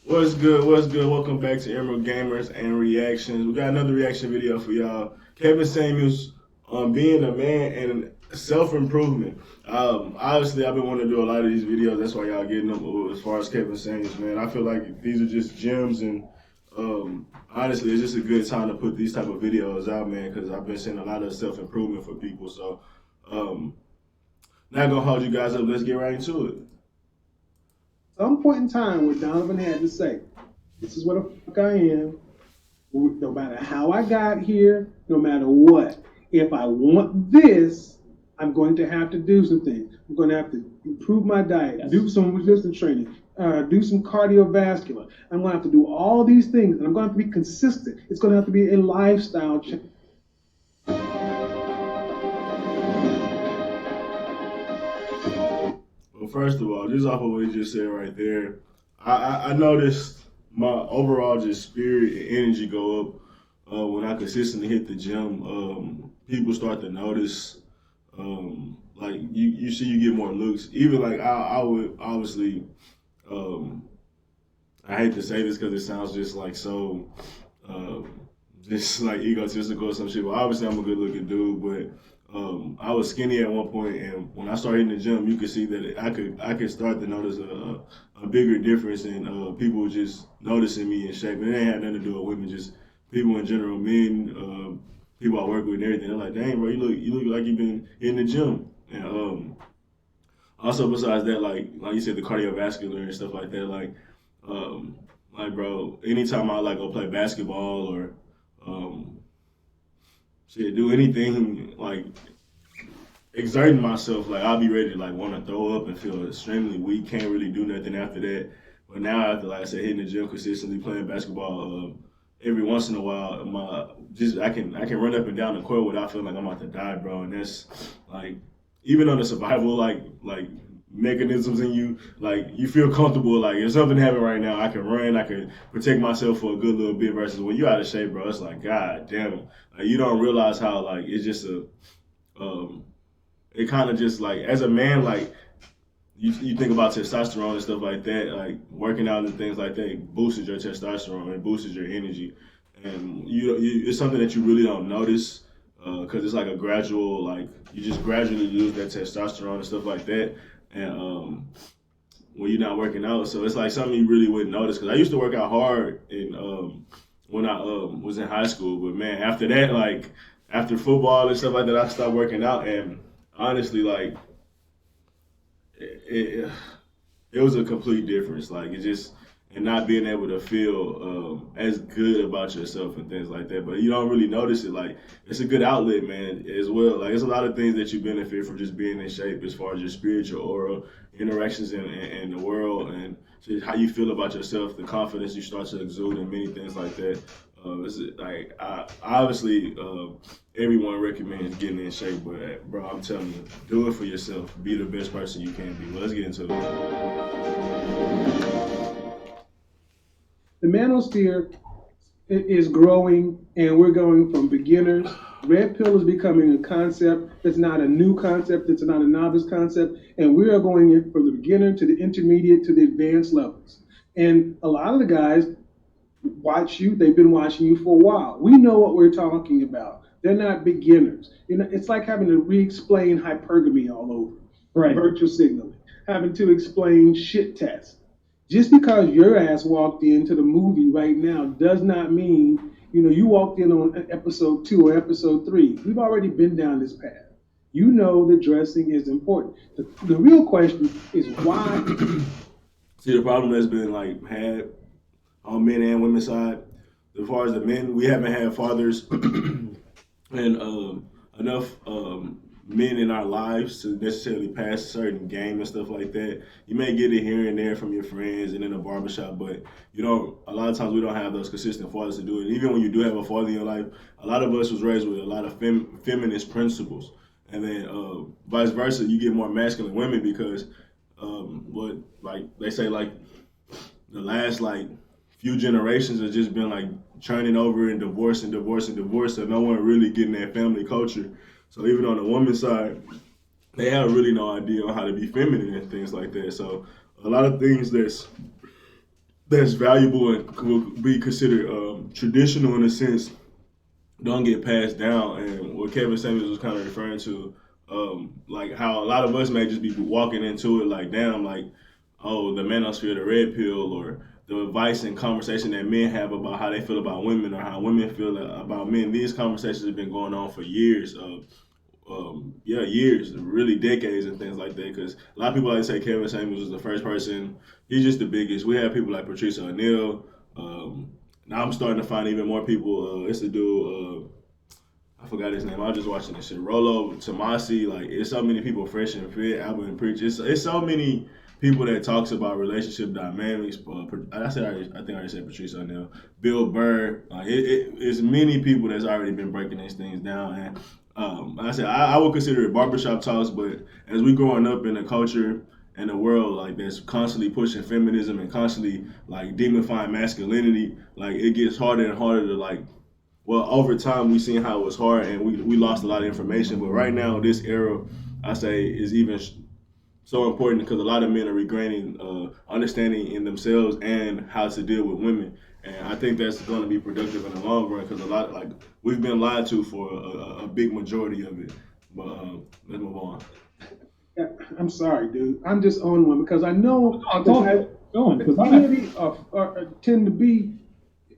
What's good? What's good? Welcome back to Emerald Gamers and Reactions. We got another reaction video for y'all. Kevin Samuels on being a man and self improvement. Obviously, I've been wanting to do a lot of these videos. That's why y'all getting them. As far as Kevin Samuels, man, I feel like these are just gems, and honestly, it's just a good time to put these type of videos out, man, because I've been seeing a lot of self improvement for people. So, um, not gonna hold you guys up. Let's get right into it. Some point in time where Donovan had to say, this is what the fuck I am, no matter how I got here, no matter what. If I want this, I'm going to have to do some things. I'm going to have to improve my diet, do some resistance training, do some cardiovascular. I'm going to have to do all these things, and I'm going to have to be consistent. It's going to have to be a lifestyle change. Well, first of all, just off of what you just said right there, I noticed my overall just spirit and energy go up when I consistently hit the gym. People start to notice, like you see, you get more looks. Even like I would obviously, um, I hate to say this because it sounds just like so, just like egotistical or some shit. But obviously, I'm a good looking dude, but I was skinny at one point, and when I started hitting the gym, you could see that I could start to notice a bigger difference in people just noticing me in shape. And it ain't had nothing to do with women, just people in general, men, people I work with, and everything. They're like, "Dang, bro, you look like you've been in the gym." And also besides that, like you said, the cardiovascular and stuff like that, um, like bro, anytime I like go play basketball or um, shit, do anything like exerting myself, like I'll be ready to like want to throw up and feel extremely weak. Can't really do nothing after that. But now after like I said, hitting the gym consistently, playing basketball every once in a while, my just I can run up and down the court without feeling like I'm about to die, bro. And that's like even on the survival like mechanisms in you, like you feel comfortable. Like if something happened right now, I can run, I can protect myself for a good little bit. Versus when you're out of shape, bro, it's like God damn it. Like you don't realize how like it's just a um, it kind of just like as a man, like you think about testosterone and stuff like that, like working out and things like that boosted your testosterone and boosted your energy, and it's something that you really don't notice because it's like a gradual, like you just gradually lose that testosterone and stuff like that, and when you're not working out, so it's like something you really wouldn't notice. Because I used to work out hard in when I was in high school, but man, after that, like after football and stuff like that, I stopped working out, and honestly, like it, it was a complete difference. Like it just and not being able to feel as good about yourself and things like that. But you don't really notice it. Like it's a good outlet, man, as well. Like it's a lot of things that you benefit from just being in shape, as far as your spiritual aura, interactions in the world, and just how you feel about yourself, the confidence you start to exude, and many things like that. It's like obviously everyone recommends getting in shape, but bro, I'm telling you, do it for yourself. Be the best person you can be. Well, let's get into it. The manosphere is growing, and we're going from beginners. Red pill is becoming a concept. It's not a new concept. It's not a novice concept, and we are going in from the beginner to the intermediate to the advanced levels. And a lot of the guys watch you. They've been watching you for a while. We know what we're talking about. They're not beginners. You know, it's like having to re-explain hypergamy all over. Right. Virtual signaling, having to explain shit tests. Just because your ass walked into the movie right now does not mean, you walked in on episode 2 or episode 3. We've already been down this path. You know that dressing is important. The real question is why. See, the problem that's been like had on men and women's side, as far as the men, we haven't had fathers and enough men in our lives to necessarily pass a certain game and stuff like that. You may get it here and there from your friends and in a barbershop, but you don't. A lot of times we don't have those consistent fathers to do it. Even when you do have a father in your life, a lot of us was raised with a lot of feminist principles, and then vice versa, you get more masculine women because what like they say like the last like few generations have just been like churning over and divorce and divorce and divorce, so no one really getting that family culture. So even on the woman's side, they have really no idea on how to be feminine and things like that. So a lot of things that's valuable and will be considered traditional in a sense don't get passed down. And what Kevin Samuels was kind of referring to, like how a lot of us may just be walking into it like, damn, like, oh, the manosphere, the red pill, or the advice and conversation that men have about how they feel about women or how women feel about men. These conversations have been going on for years. Yeah, years, really decades and things like that. Because a lot of people like to say Kevin Samuels was the first person. He's just the biggest. We have people like Patricia O'Neal. Now I'm starting to find even more people. It's a dude. I forgot his name. I was just watching this shit. Rolo Tomasi. Like, it's so many people fresh and fit. Albert and Preach. It's so many people that talks about relationship dynamics. I think I already said Patricia O'Neal. Bill Burr. It's many people that's already been breaking these things down. And like I said, I would consider it barbershop talks. But as we growing up in a culture and a world like that's constantly pushing feminism and constantly like demifying masculinity, like it gets harder and harder to like over time we seen how it was hard and we lost a lot of information. But right now, this era, I say, is even so important because a lot of men are regaining understanding in themselves and how to deal with women. And I think that's going to be productive in the long run because a lot like we've been lied to for a big majority of it. But let's move on. Yeah, I'm sorry, dude. I'm just on one because I know Going the because I community tend to be.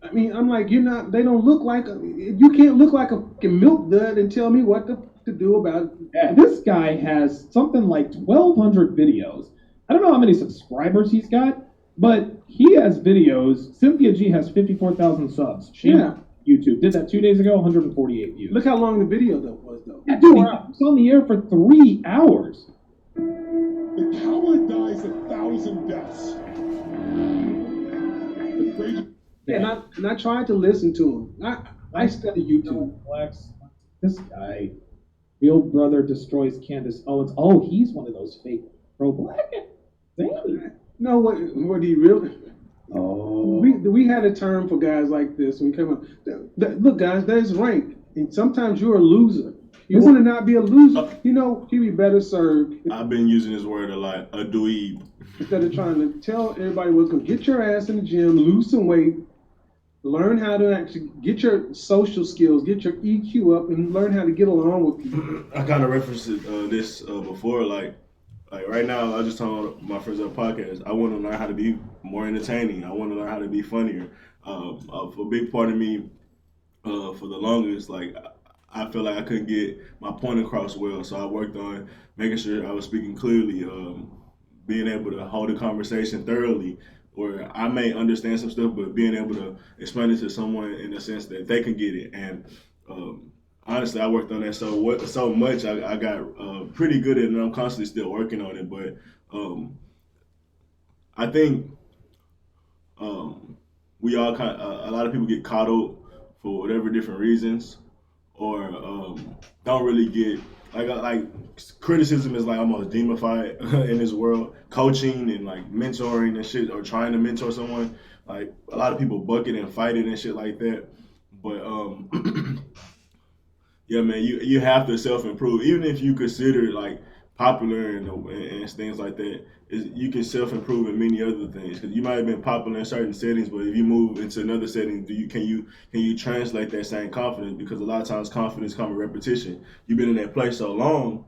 I mean, I'm like, you're not. They don't look like. You can't look like a fucking milk dud and tell me what to do about. yeah, this guy has something like 1,200 videos. I don't know how many subscribers he's got, but he has videos. Cynthia G has 54,000 subs. She Yeah. YouTube did that 2 days ago, 148 views. Look how long the video though was though. Yeah, dude, he was on the air for 3 hours. The coward dies 1,000 deaths. The crazy. And I tried to listen to him. I study YouTube. Flex. This guy, real brother destroys Candace Owens. Oh, he's one of those fake pro-black. Damn. No, what do you really? Oh. We had a term for guys like this when we come up. Look, guys, there's rank, and sometimes you're a loser. You want to not be a loser. You know, you'd be better served. I've been using this word a lot, a dweeb. Instead of trying to tell everybody what's going to get your ass in the gym, lose some weight, learn how to actually get your social skills, get your EQ up, and learn how to get along with people. I kind of referenced this before, like right now, I just told my friends on the podcast, I want to learn how to be more entertaining. I want to learn how to be funnier. A big part of me, for the longest, like I feel like I couldn't get my point across well, so I worked on making sure I was speaking clearly, being able to hold a conversation thoroughly, where I may understand some stuff, but being able to explain it to someone in a sense that they can get it. And honestly, I worked on that so much. I got pretty good at it, and I'm constantly still working on it. But I think we all a lot of people get coddled for whatever different reasons, or don't really get like criticism is like almost demonified in this world. Coaching and like mentoring and shit, or trying to mentor someone, like a lot of people bucket and fight it and shit like that. But yeah, man, you have to self improve. Even if you consider like popular and things like that, you can self improve in many other things. Because you might have been popular in certain settings, but if you move into another setting, can you translate that same confidence? Because a lot of times confidence comes with repetition. You've been in that place so long,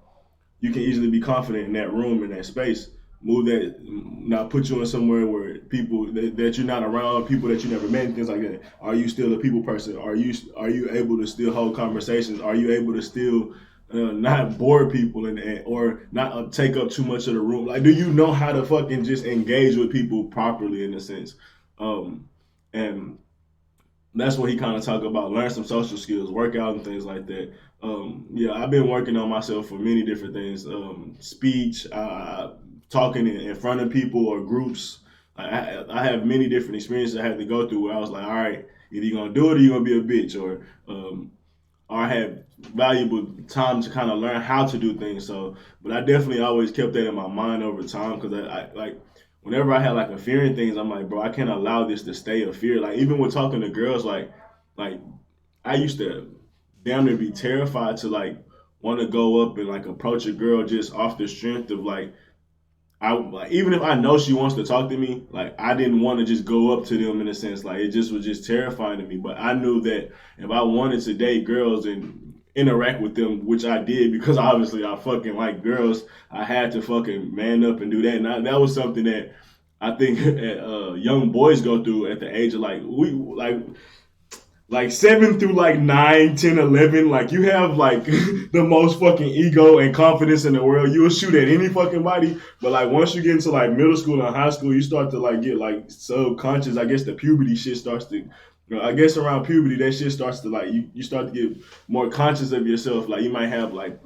you can easily be confident in that room, in that space. Move that, now put you in somewhere where people that you're not around, people that you never met, and things like that. Are you still a people person? Are you able to still hold conversations? Are you able to still not bore people or not take up too much of the room? Like, do you know how to fucking just engage with people properly in a sense? And that's what he kind of talked about. Learn some social skills, work out and things like that. Yeah, I've been working on myself for many different things. Speech, talking in front of people or groups. I have many different experiences I had to go through where I was like, all right, either you're gonna do it or you're gonna be a bitch, or I had valuable time to kind of learn how to do things. So, but I definitely always kept that in my mind over time because I like whenever I had like a fear in things, I'm like, bro, I can't allow this to stay a fear. Like even with talking to girls, like I used to damn near be terrified to like want to go up and like approach a girl just off the strength of like even if I know she wants to talk to me, like I didn't want to just go up to them in a sense. Like it just was just terrifying to me. But I knew that if I wanted to date girls and interact with them, which I did because obviously I fucking like girls, I had to fucking man up and do that. And that was something that I think young boys go through at the age of like 7 through like 9, 10, 11, like you have like the most fucking ego and confidence in the world. You'll shoot at any fucking body. But like once you get into like middle school and high school, you start to like get like subconscious. I guess the puberty shit starts to, I guess around puberty, that shit starts to like, you start to get more conscious of yourself. Like you might have like,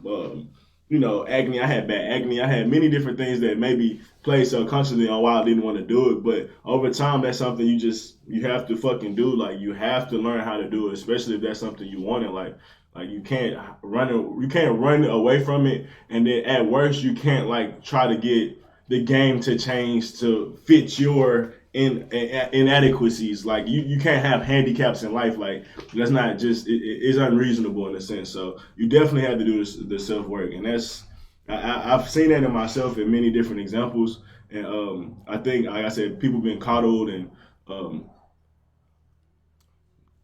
acne. I had bad acne. I had many different things that maybe played subconsciously on why I didn't want to do it. But over time, that's something you have to fucking do. Like you have to learn how to do it, especially if that's something you want in life. Like you can't run away from it, and then at worst you can't like try to get the game to change to fit your inadequacies. Like you can't have handicaps in life. Like that's not just it's unreasonable in a sense. So you definitely have to do the self work, and that's I've seen that in myself in many different examples. And I think, like I said, people been coddled and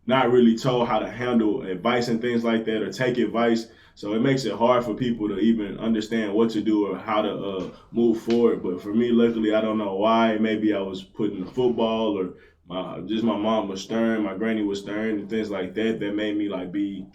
not really told how to handle advice and things like that or take advice. So it makes it hard for people to even understand what to do or how to move forward. But for me, luckily, I don't know why. Maybe I was put in football or my mom was stern, my granny was stern and things like that that made me like be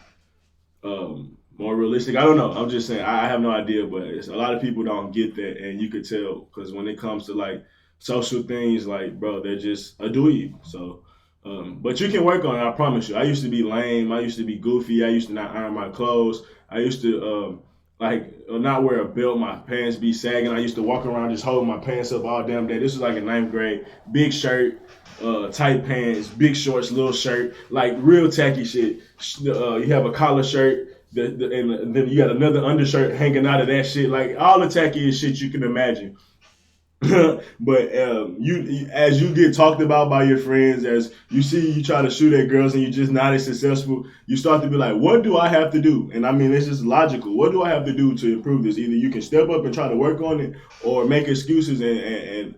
more realistic. I don't know. I'm just saying. I have no idea, but a lot of people don't get that, and you could tell because when it comes to like social things, like bro, they're just a dweeb. So, but you can work on it. I promise you. I used to be lame. I used to be goofy. I used to not iron my clothes. I used to not wear a belt. My pants be sagging. I used to walk around just holding my pants up all damn day. This was like in ninth grade. Big shirt. Tight pants, big shorts, little shirt, like real tacky shit. You have a collar shirt, and then you got another undershirt hanging out of that shit, like all the tackiest shit you can imagine. But you as you get talked about by your friends, as you see you try to shoot at girls and you're just not as successful, you start to be like, what do I have to do? And I mean, it's just logical. What do I have to do to improve this? Either you can step up and try to work on it, or make excuses and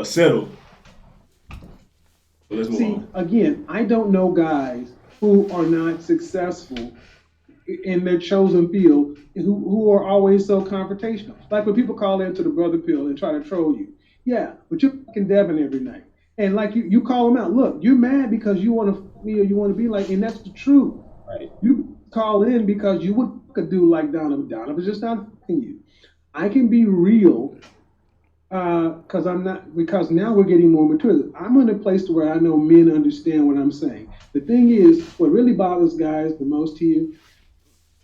settle. So let's move on. Again, I don't know guys who are not successful in their chosen field who are always so confrontational. Like when people call into the brother pill and try to troll you. Yeah, but you're fucking Devin every night. And like you call them out. Look, you're mad because you want to be or you want to be like, and that's the truth. Right. You call in because you would fuck a dude like Donovan. Donovan's just not fucking you. I can be real because now we're getting more mature. I'm in a place to where I know men understand what I'm saying. The thing is, what really bothers guys the most here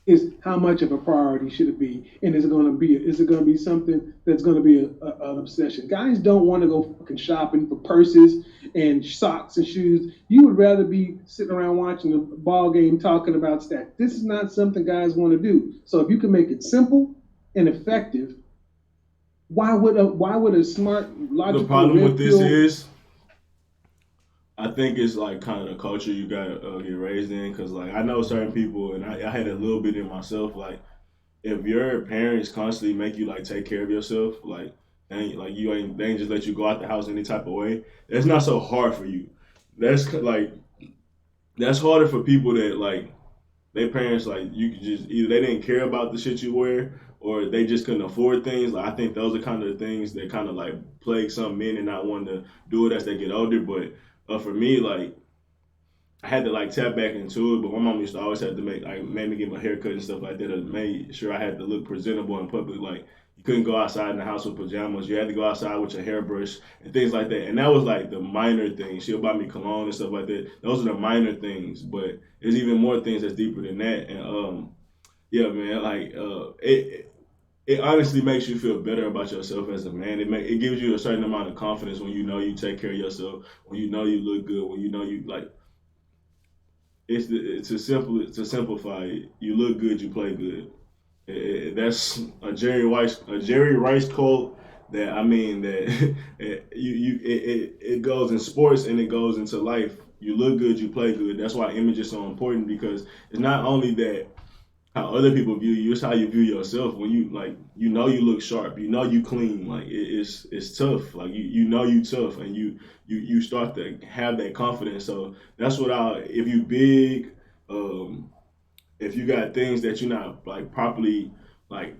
is how much of a priority should it be, and is it going to be something that's going to be an obsession? Guys don't want to go fucking shopping for purses and socks and shoes. You would rather be sitting around watching a ball game talking about stats. This is not something guys want to do. So if you can make it simple and effective, why would a smart, logical? The problem with this is, I think it's like kind of the culture you gotta get raised in. Cause like I know certain people, and I had a little bit in myself. Like if your parents constantly make you like take care of yourself, like they ain't just let you go out the house any type of way. That's not so hard for you. That's harder for people that like their parents like you could just either they didn't care about the shit you wear, or they just couldn't afford things. Like I think those are kind of the things that kind of like plague some men and not wanting to do it as they get older. But for me, like I had to like tap back into it. But my mom used to always have to made me get my hair cut and stuff like that. And made sure I had to look presentable in public. Like you couldn't go outside in the house with pajamas. You had to go outside with your hairbrush and things like that. And that was like the minor things. She'll buy me cologne and stuff like that. Those are the minor things. But there's even more things that's deeper than that. And yeah, man, like it honestly makes you feel better about yourself as a man. It gives you a certain amount of confidence when you know you take care of yourself, when you know you look good, when you know you like. To simplify it. You look good, you play good. That's a Jerry Rice quote that I mean that it goes in sports and it goes into life. You look good, you play good. That's why image is so important, because it's not only that how other people view you. It's how you view yourself. When you like, you know, you look sharp. You know, you clean. Like it's tough. Like you know you tough, and you start to have that confidence. So that's what I. If you big, if you got things that you're not like properly like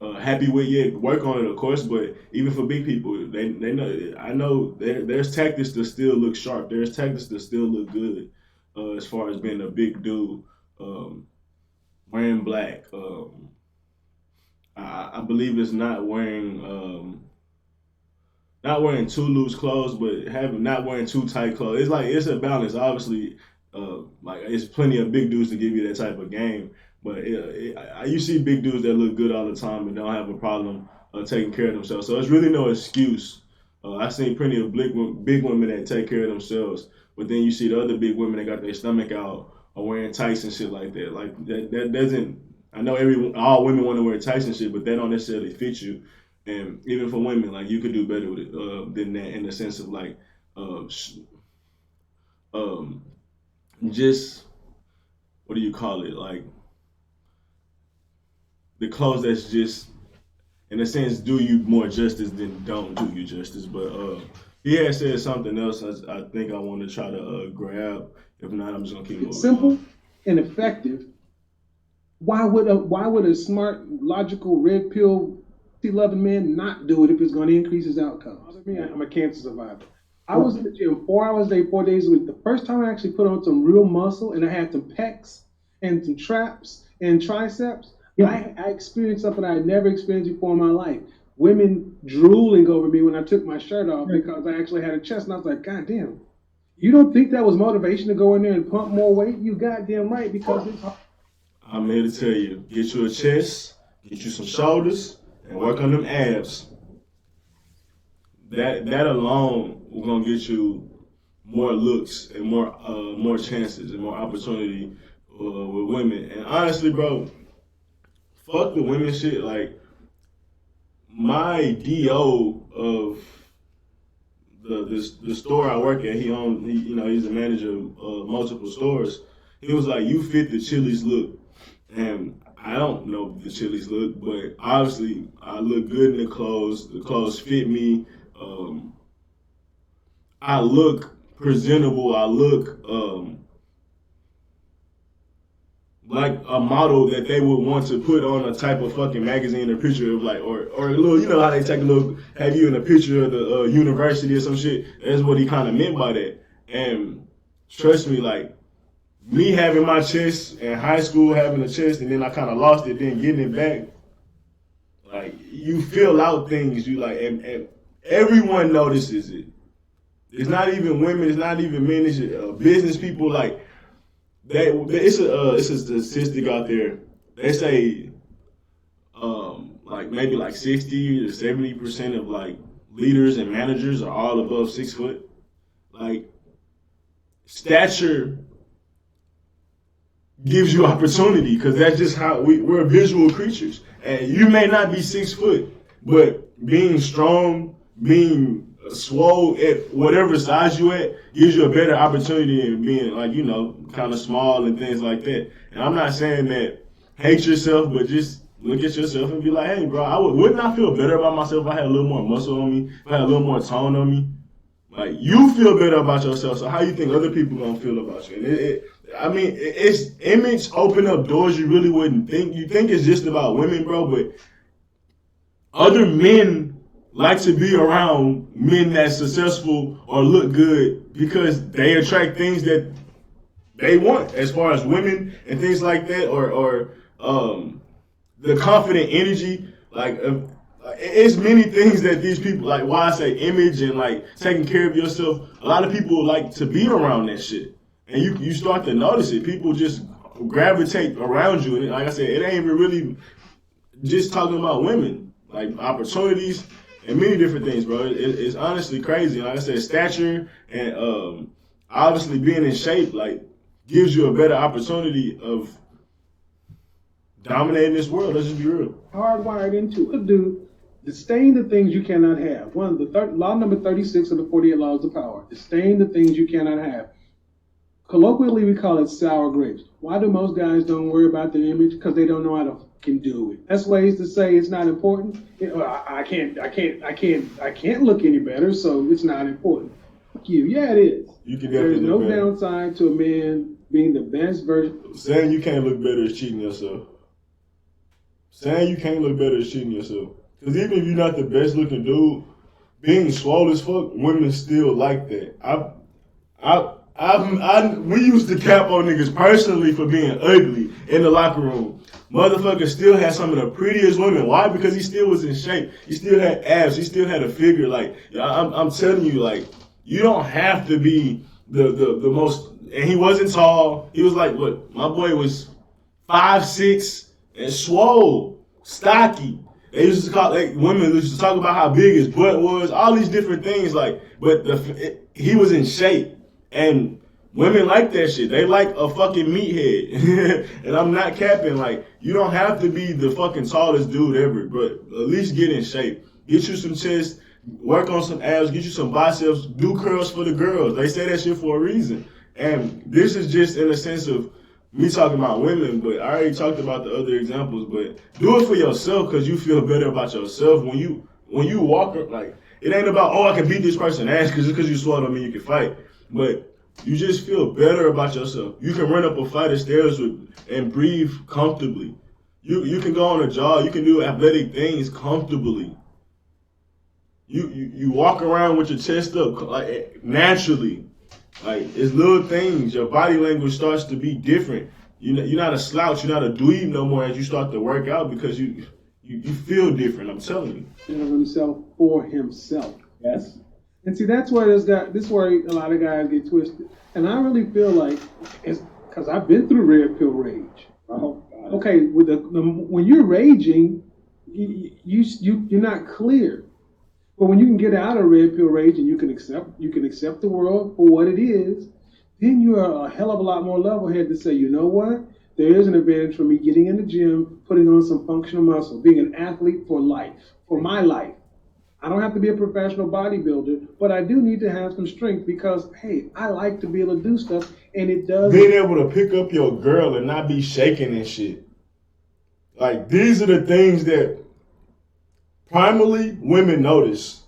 happy with yet, work on it, of course. But even for big people, they know. I know there's tactics to still look sharp. There's tactics to still look good, as far as being a big dude. Um, Wearing black. I believe it's not wearing too loose clothes, but having not wearing too tight clothes. It's like it's a balance. Obviously, like it's plenty of big dudes to give you that type of game, but you see big dudes that look good all the time and don't have a problem taking care of themselves. So it's really no excuse. I've seen plenty of big women that take care of themselves, but then you see the other big women that got their stomach out or wearing tights and shit like that. Like that doesn't. I know all women want to wear tights and shit, but that don't necessarily fit you. And even for women, like you could do better with it than that, in the sense of like, um, just what do you call it? Like the clothes that's just, in a sense, do you more justice than don't do you justice. But he had said something else. I think I want to try to grab. If not, I'm just gonna keep moving. It's simple and effective. Why would a smart, logical, red pill, loving man not do it if it's going to increase his outcomes? I mean, I'm a cancer survivor. I was in the gym 4 hours a day, 4 days a week. The first time I actually put on some real muscle and I had some pecs and some traps and triceps, I experienced something I had never experienced before in my life. Women drooling over me when I took my shirt off because I actually had a chest, and I was like, God damn. You don't think that was motivation to go in there and pump more weight? You goddamn right, because it's hard. I'm here to tell you, get you a chest, get you some shoulders, and work on them abs. That alone will gonna get you more looks and more chances and more opportunity with women. And honestly, bro, fuck the women shit. Like my DO of the store I work at, he's a manager of multiple stores. He was like, you fit the Chili's look. And I don't know the Chili's look, but obviously I look good in the clothes. The clothes fit me. I look presentable. I look like a model that they would want to put on a type of fucking magazine or picture of, like, or a little, you know how they take a little, have you in a picture of the university or some shit. That's what he kind of meant by that. And trust me, like, me having my chest in high school, having a chest, and then I kind of lost it, then getting it back, like, you fill out things, you like, and everyone notices it. It's not even women, it's not even men, it's business people, like, it's a statistic out there. They say, like, maybe like 60 to 70% of, like, leaders and managers are all above 6 foot. Like, stature gives you opportunity, because that's just how we're visual creatures. And you may not be 6 foot, but being strong, being swole at whatever size you at gives you a better opportunity than being, like, you know, kind of small and things like that. And I'm not saying that hate yourself, but just look at yourself and be like, hey, bro, wouldn't I feel better about myself if I had a little more muscle on me, if I had a little more tone on me? Like, you feel better about yourself, so how you think other people gonna feel about you? And it's image open up doors you really wouldn't think. You think it's just about women, bro, but other men like to be around men that's successful or look good because they attract things that they want, as far as women and things like that, or the confident energy. Like, it's many things that these people, like, why I say image and, like, taking care of yourself. A lot of people like to be around that shit. And you start to notice it. People just gravitate around you. And like I said, it ain't even really just talking about women. Like, opportunities and many different things, bro. It's honestly crazy. Like I said, stature and obviously being in shape, like, gives you a better opportunity of dominating this world. Let's just be real. Hardwired into it, dude. Disdain the things you cannot have. Law number 36 of the 48 laws of power. Disdain the things you cannot have. Colloquially, we call it sour grapes. Why do most guys don't worry about their image? Because they don't know how to can do it. That's ways to say it's not important. I can't look any better, so it's not important. Fuck you. Yeah, it is. You can There's definitely no look better. downside to a man being the best version. Saying you can't look better is cheating yourself. Saying you can't look better is cheating yourself. Because even if you're not the best looking dude, being swole as fuck, women still like that. We used to cap on niggas personally for being ugly in the locker room. Motherfucker still had some of the prettiest women. Why? Because he still was in shape. He still had abs. He still had a figure. Like, I'm telling you, like, you don't have to be the most. And he wasn't tall. He was like, what? My boy was 5'6" and swole, stocky. They used to call women used to talk about how big his butt was, all these different things. Like, but he was in shape, and women like that shit. They like a fucking meathead, and I'm not capping. Like, you don't have to be the fucking tallest dude ever, but at least get in shape. Get you some chest, work on some abs, get you some biceps, do curls for the girls. They say that shit for a reason, and this is just in a sense of me talking about women, but I already talked about the other examples. But do it for yourself because you feel better about yourself when you walk. Like, it ain't about, oh, I can beat this person ass because just because you swore don't mean you can fight, but you just feel better about yourself. You can run up a flight of stairs and breathe comfortably. You can go on a jog. You can do athletic things comfortably. You walk around with your chest up like naturally. Like, it's little things. Your body language starts to be different. You're not a slouch. You're not a dweeb no more as you start to work out because you feel different. I'm telling you. Of himself for himself. Yes. And see, that's where this is where a lot of guys get twisted. And I really feel like it's because I've been through red pill rage. Oh, God. Okay, with when you're raging, you're not clear. But when you can get out of red pill rage and you can accept the world for what it is, then you are a hell of a lot more level-headed to say, you know what? There is an advantage for me getting in the gym, putting on some functional muscle, being an athlete for life, for my life. I don't have to be a professional bodybuilder, but I do need to have some strength because, hey, I like to be able to do stuff, and it does. Being able to pick up your girl and not be shaking and shit. Like, these are the things that primarily women notice.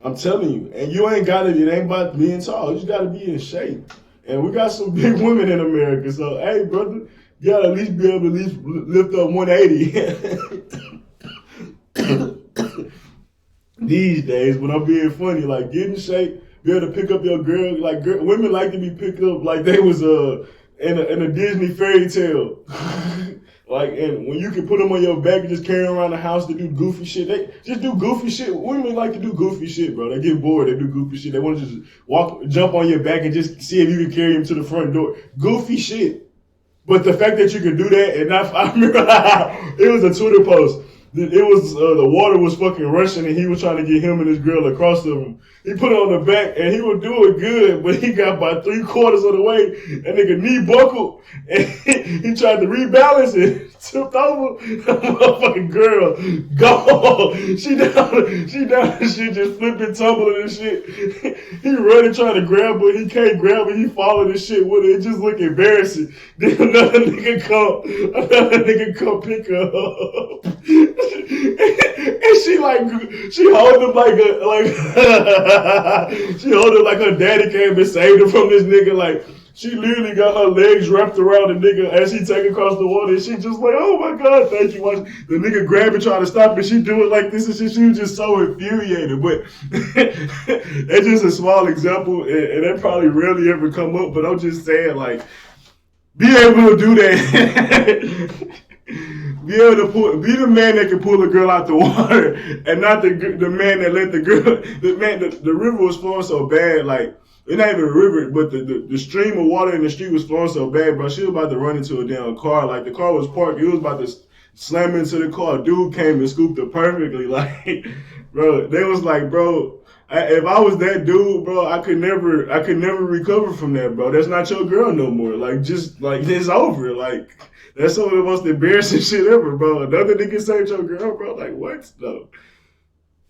I'm telling you. And you ain't got to, it ain't about being tall. You just got to be in shape. And we got some big women in America. So, hey, brother, you got to at least be able to at least lift up 180. These days, when I'm being funny, like, get in shape, be able to pick up your girl. Like, women like to be picked up like they was in a Disney fairy tale. Like, and when you can put them on your back and just carry them around the house to do goofy shit, they just do goofy shit. Women like to do goofy shit, bro. They get bored, they do goofy shit. They want to just jump on your back and just see if you can carry them to the front door. Goofy shit. But the fact that you can do that, and I remember it was a Twitter post. It was the water was fucking rushing, and he was trying to get him and his girl across to him. He put it on the back, and he was doing good, but he got about 3/4 of the way. That nigga knee buckled, and he tried to rebalance it, tipped over. The motherfucking girl gone. She down, and shit, just flipping, tumbling and shit. He running trying to grab her, he can't grab her. He following this shit with it. It just look embarrassing. Then another nigga come pick her up. And she hold him like she hold him like her daddy came and saved her from this nigga. Like, she literally got her legs wrapped around the nigga as he take across the water. And she just like, oh my God, thank you. Watch the nigga grab and try to stop it. She do it like this and shit. She was just so infuriated. But that's just a small example, and that probably rarely ever come up. But I'm just saying, like, be able to do that. Be the man that can pull a girl out the water, and not the man that let the girl. The river was flowing so bad, like, it's not even a river, but the stream of water in the street was flowing so bad, bro. She was about to run into a damn car. Like, the car was parked, it was about to slam into the car. Dude came and scooped her perfectly, like, bro. They was like, bro, if I was that dude, bro, I could never recover from that, bro. That's not your girl no more. Like, just like, it's over, like. That's some of the most embarrassing shit ever, bro. Another nigga saved your girl, bro. Like, what?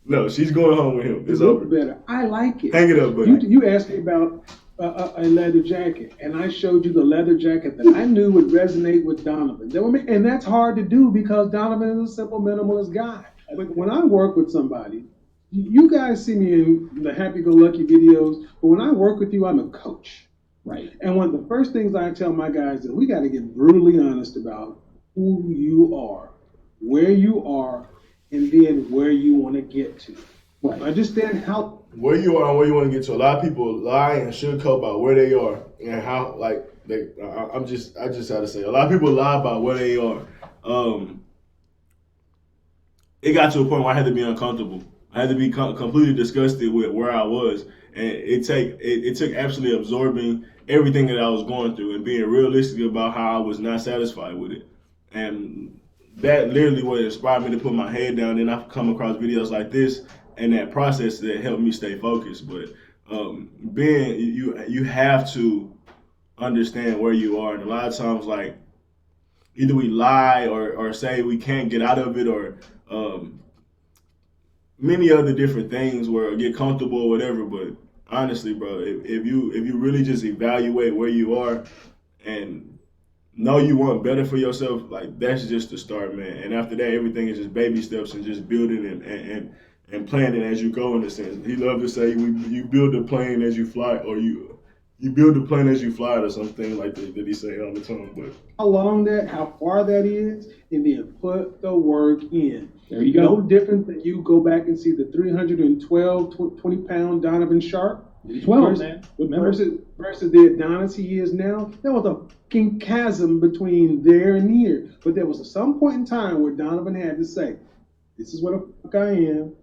No, she's going home with him. It's over. Better. I like it. Hang it up, buddy. You asked me about a leather jacket, and I showed you the leather jacket that I knew would resonate with Donovan. And that's hard to do because Donovan is a simple minimalist guy. But when I work with somebody, you guys see me in the happy-go-lucky videos, but when I work with you, I'm a coach. Right. And one of the first things I tell my guys is we got to get brutally honest about who you are, where you are, and then where you want to get to. Right. Understand how Where you are and where you want to get to. A lot of people lie and sugarcoat about where they are and how, like, I just had to say, a lot of people lie about where they are. It got to a point where I had to be uncomfortable. I had to be completely disgusted with where I was, and it took absolutely absorbing everything that I was going through and being realistic about how I was not satisfied with it, and that literally what inspired me to put my head down. And I've come across videos like this and that process that helped me stay focused. But being you have to understand where you are, and a lot of times like either we lie or say we can't get out of it or many other different things where get comfortable or whatever. But honestly, bro, if you really just evaluate where you are and know you want better for yourself, like that's just the start, man. And after that, everything is just baby steps and just building and planning as you go. In a sense, he loved to say, "You build the plane as you fly, or you build the plane as you fly," or something like that he say all the time. But how far that is, and then put the work in. There you go. No different than you go back and see the 312, 20-pound Donovan Sharp. 12, man. Good memory. Versus the Adonis he is now. There was a fucking chasm between there and here. But there was some point in time where Donovan had to say, this is what the fuck I am.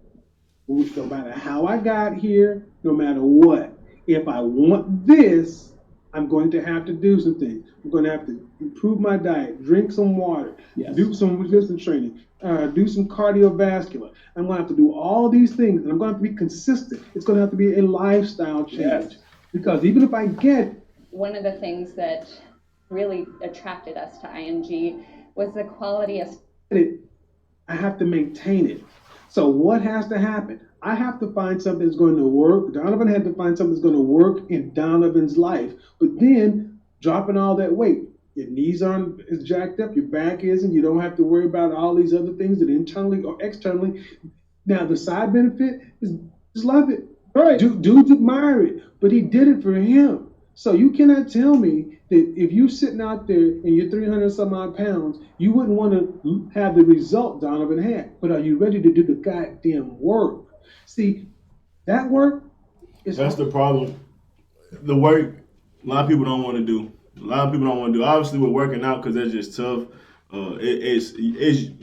No matter how I got here, no matter what. If I want this, I'm going to have to do some things. I'm going to have to improve my diet, drink some water, Yes. do some resistance training, do some cardiovascular. I'm going to have to do all these things, and I'm going to have to be consistent. It's going to have to be a lifestyle change. Yes. Because even if I get one of the things that really attracted us to ING was the quality of it, I have to maintain it. So what has to happen? I have to find something that's going to work. Donovan had to find something that's going to work in Donovan's life. But then dropping all that weight. Your knees aren't as jacked up, your back isn't. You don't have to worry about all these other things that internally or externally. Now the side benefit is just love it. Right. Dudes admire it. But he did it for him. So you cannot tell me that if you're sitting out there and you're 300 some odd pounds, you wouldn't want to have the result Donovan had. But are you ready to do the goddamn work? See, that work is that's the problem. The work a lot of people don't want to do. Obviously, we're working out because that's just tough. It's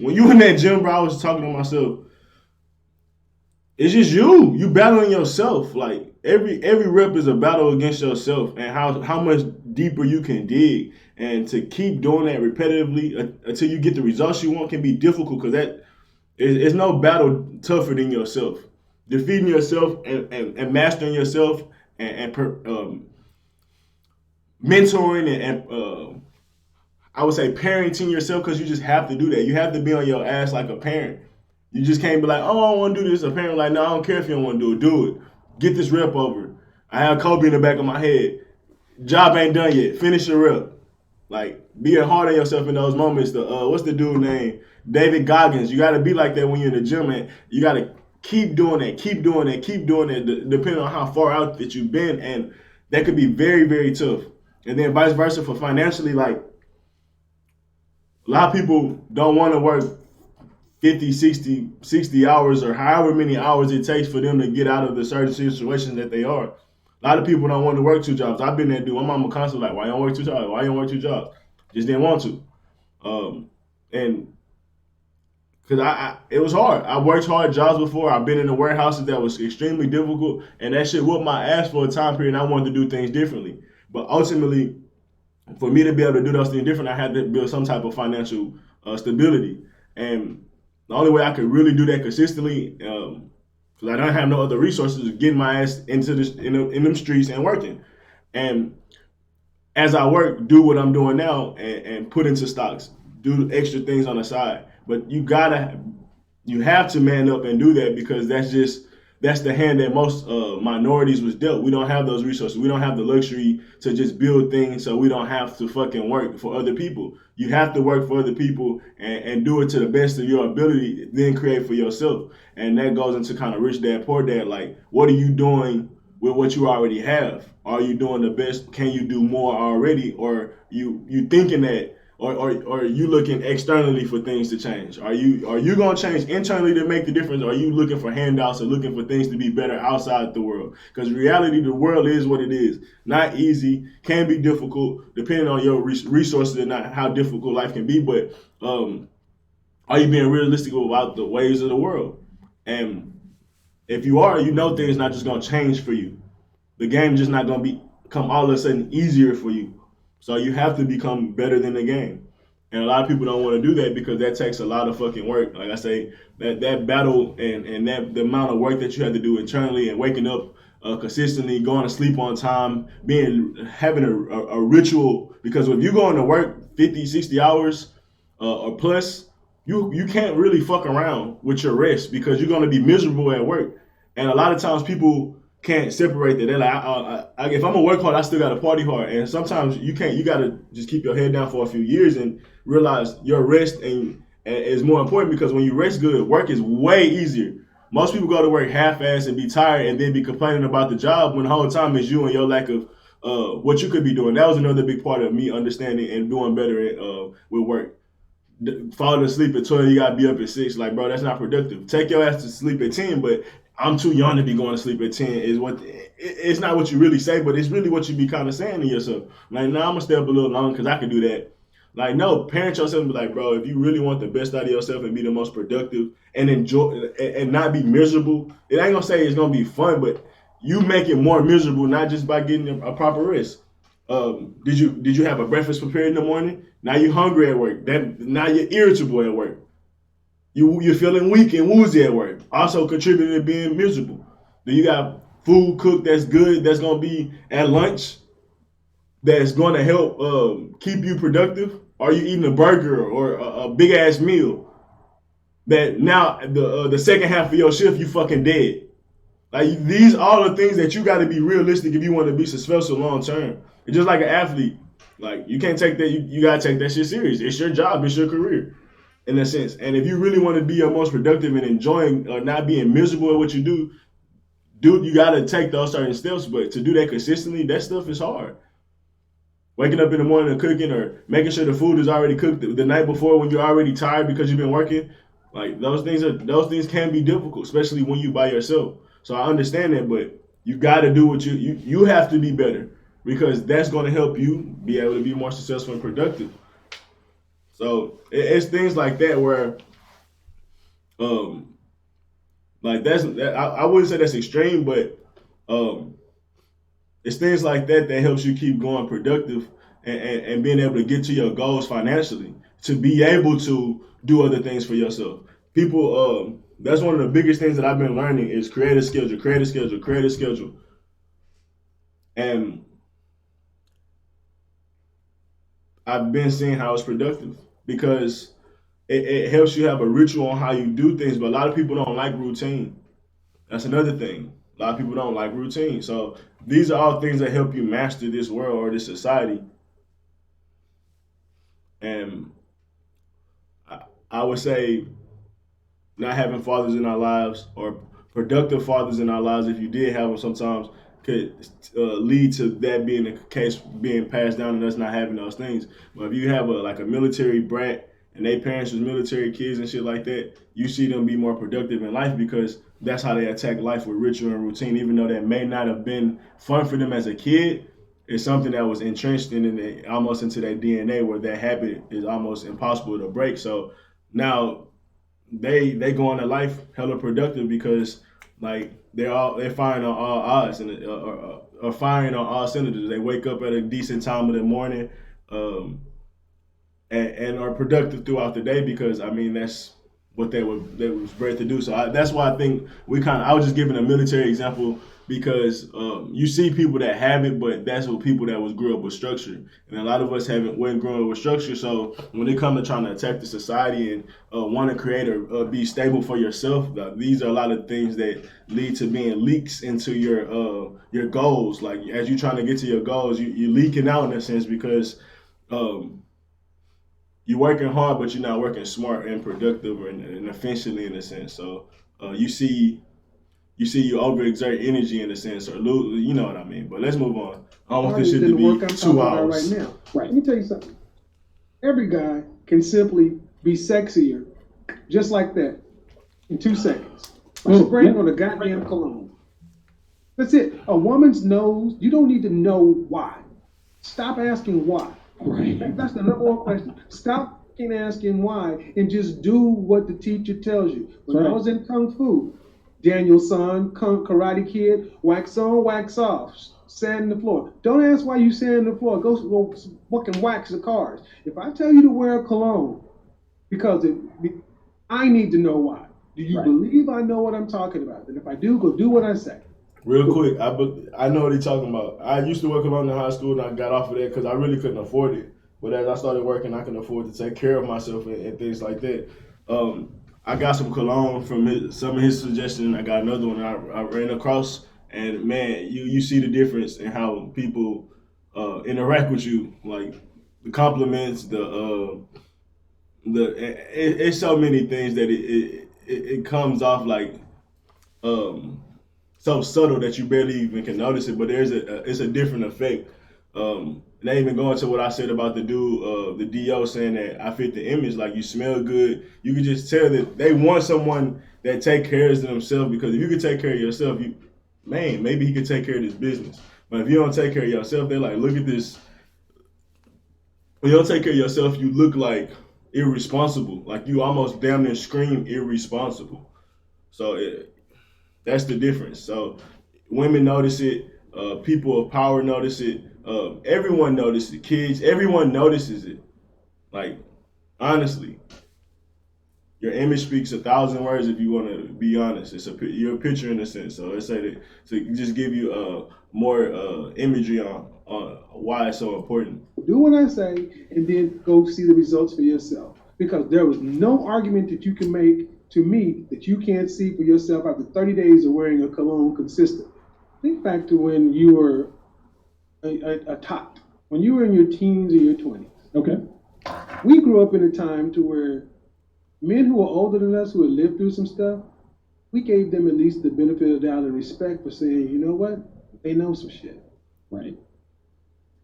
when you in that gym, bro. I was talking to myself. It's just you battling yourself. Like every rep is a battle against yourself, and how much deeper you can dig. And to keep doing that repetitively until you get the results you want can be difficult because that is no battle tougher than yourself. Defeating yourself and mastering yourself and mentoring and I would say parenting yourself, because you just have to do that. You have to be on your ass like a parent. You just can't be like, oh, I don't want to do this. A parent like, no, I don't care if you don't want to do it. Get this rep over. I have Kobe in the back of my head. Job ain't done yet. Finish your rep. Like, being hard on yourself in those moments. What's the dude name? David Goggins. You got to be like that when you're in the gym, and you got to keep doing that, depending on how far out that you've been. And that could be very, very tough. And then vice versa for financially, like, a lot of people don't want to work 50, 60 hours or however many hours it takes for them to get out of the certain situations that they are. A lot of people don't want to work two jobs. I've been there, dude. My mama constantly like, why you don't work two jobs? Why you don't work two jobs? Just didn't want to. And because it was hard. I worked hard jobs before. I've been in the warehouses that was extremely difficult, and that shit whooped my ass for a time period, and I wanted to do things differently. But ultimately, for me to be able to do those things different, I had to build some type of financial stability. And the only way I could really do that consistently, because I don't have no other resources, is getting my ass into this in them streets and working. And as I work, do what I'm doing now and put into stocks, do extra things on the side. But you have to man up and do that, because that's just that's the hand that most minorities was dealt. We don't have those resources. We don't have the luxury to just build things, so we don't have to fucking work for other people. You have to work for other people and do it to the best of your ability, then create for yourself. And that goes into kind of rich dad, poor dad. Like, what are you doing with what you already have? Are you doing the best? Can you do more already? Or you thinking that, or you looking externally for things to change? Are you gonna change internally to make the difference? Or are you looking for handouts or looking for things to be better outside the world? Because reality, the world is what it is. Not easy, can be difficult, depending on your resources and not how difficult life can be. But are you being realistic about the ways of the world? And if you are, you know things not just gonna change for you. The game just not gonna become all of a sudden easier for you. So you have to become better than the game. And a lot of people don't want to do that because that takes a lot of fucking work. Like I say, that battle and that the amount of work that you have to do internally and waking up consistently, going to sleep on time, having a ritual. Because if you're going to work 50, 60 hours or plus, you can't really fuck around with your rest because you're going to be miserable at work. And a lot of times people can't separate that. They're like, if I'm gonna work hard, I still gotta party hard. And sometimes you can't. You gotta just keep your head down for a few years and realize your rest and is more important, because when you rest good, work is way easier. Most people go to work half-assed and be tired and then be complaining about the job when the whole time is you and your lack of what you could be doing. That was another big part of me understanding and doing better with work. Falling asleep at 12, you gotta be up at 6. Like, bro, that's not productive. Take your ass to sleep at 10, but I'm too young to be going to sleep at 10 is what it's not what you really say, but it's really what you be kind of saying to yourself. Like, nah, I'm gonna stay up a little longer because I can do that. Like, no, parent yourself and be like, bro, if you really want the best out of yourself and be the most productive and enjoy and not be miserable, it ain't gonna say it's gonna be fun, but you make it more miserable, not just by getting a proper rest. Did you have a breakfast prepared in the morning? Now you're hungry at work. Now you're irritable at work. You're feeling weak and woozy at work. Also contributing to being miserable. Then you got food cooked that's good, that's gonna be at lunch, that's gonna help keep you productive. Are you eating a burger or a big ass meal that now the second half of your shift you fucking dead? Like, these are the things that you got to be realistic if you want to be successful long term. It's just like an athlete. Like, you can't take that. You got to take that shit serious. It's your job. It's your career, in a sense. And if you really want to be your most productive and enjoying or not being miserable at what you do, dude, you got to take those certain steps. But to do that consistently, that stuff is hard. Waking up in the morning and cooking, or making sure the food is already cooked the night before when you're already tired because you've been working. Like, those things can be difficult, especially when you by yourself. So I understand that, but you got to do what you have to be better, because that's going to help you be able to be more successful and productive. So it's things like that where, like I wouldn't say that's extreme, but it's things like that that helps you keep going productive and being able to get to your goals financially, to be able to do other things for yourself. People, that's one of the biggest things that I've been learning is create a schedule. And I've been seeing how it's productive, because it helps you have a ritual on how you do things. But a lot of people don't like routine. That's another thing. A lot of people don't like routine. So these are all things that help you master this world or this society. And I would say not having fathers in our lives, or productive fathers in our lives, if you did have them sometimes, could lead to that being the case, being passed down and us not having those things. But if you have a military brat and their parents was military kids and shit like that, you see them be more productive in life, because that's how they attack life, with ritual and routine. Even though that may not have been fun for them as a kid, it's something that was entrenched almost into their DNA, where that habit is almost impossible to break. So now they go into life hella productive, because like they're firing on all odds and are firing on all cylinders. They wake up at a decent time of the morning, and are productive throughout the day, because I mean that's what they was bred to do. So that's why I think I was just giving a military example because you see people that have it, but that's what people that was grew up with structure, and a lot of us wasn't growing up with structure. So when it comes to trying to attack the society and want to create or be stable for yourself, these are a lot of things that lead to being leaks into your goals. Like as you're trying to get to your goals, you're leaking out in a sense because you're working hard, but you're not working smart and productive and efficiently in a sense. So you see you overexert energy in a sense, or lose, you know what I mean. But let's move on. I don't want this shit to be work I'm 2 talking about hours. right now. Right. Let me tell you something. Every guy can simply be sexier, just like that, in 2 seconds. By spraying on a goddamn cologne. That's it. A woman's nose, you don't need to know why. Stop asking why. Right. That's the number one question. Stop asking why and just do what the teacher tells you. When I was in Kung Fu, Daniel-san, Karate Kid, wax on, wax off, sand the floor. Don't ask why you sand the floor. Go fucking wax the cars. If I tell you to wear a cologne, because I need to know why. Do you believe I know what I'm talking about? And if I do, go do what I say. Real quick, I know what he's talking about. I used to work alone in high school, and I got off of that because I really couldn't afford it. But as I started working, I can afford to take care of myself and things like that. I got some cologne from some of his suggestions. I got another one I ran across, and man, you see the difference in how people interact with you, like the compliments, it's so many things that it comes off like so subtle that you barely even can notice it, but it's a different effect. Not even going to what I said about the dude, the DO saying that I fit the image, like you smell good. You can just tell that they want someone that take care of themselves, because if you can take care of yourself, maybe he could take care of this business. But if you don't take care of yourself, they're like, look at this. When you don't take care of yourself, you look like irresponsible. Like you almost damn near scream irresponsible. So that's the difference. So women notice it. People of power notice it. Everyone notices it. Kids, everyone notices it. Like, honestly, your image speaks 1,000 words if you want to be honest. You're a picture in a sense. So let's say that to just give you more imagery on why it's so important. Do what I say, and then go see the results for yourself. Because there was no argument that you can make to me that you can't see for yourself after 30 days of wearing a cologne consistent. Think back to when you were a tot, when you were in your teens or your 20s. Okay. We grew up in a time to where men who were older than us, who had lived through some stuff, we gave them at least the benefit of the doubt and respect for saying, you know what, they know some shit. Right.